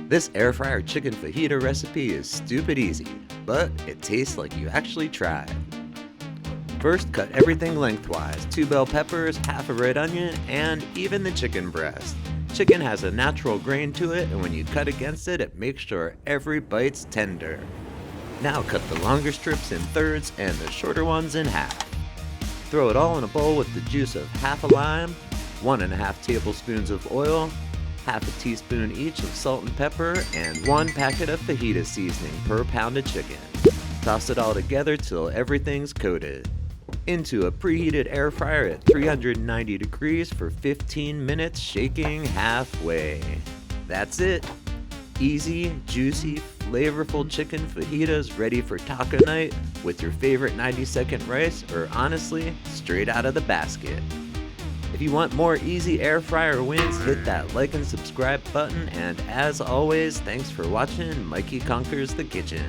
This air fryer chicken fajita recipe is stupid easy, but it tastes like you actually tried. First, cut everything lengthwise, 2 bell peppers, half a red onion, and even the chicken breast. Chicken has a natural grain to it, and when you cut against it, it makes sure every bite's tender. Now cut the longer strips in thirds and the shorter ones in half. Throw it all in a bowl with the juice of half a lime, 1.5 tablespoons of oil, half a teaspoon each of salt and pepper, and 1 packet of fajita seasoning per pound of chicken. Toss it all together till everything's coated. Into a preheated air fryer at 390 degrees for 15 minutes, shaking halfway. That's it. Easy, juicy, flavorful chicken fajitas ready for taco night with your favorite 90-second rice, or honestly, straight out of the basket. If you want more easy air fryer wins, hit that like and subscribe button, and as always, thanks for watching Mikey Conquers the Kitchen.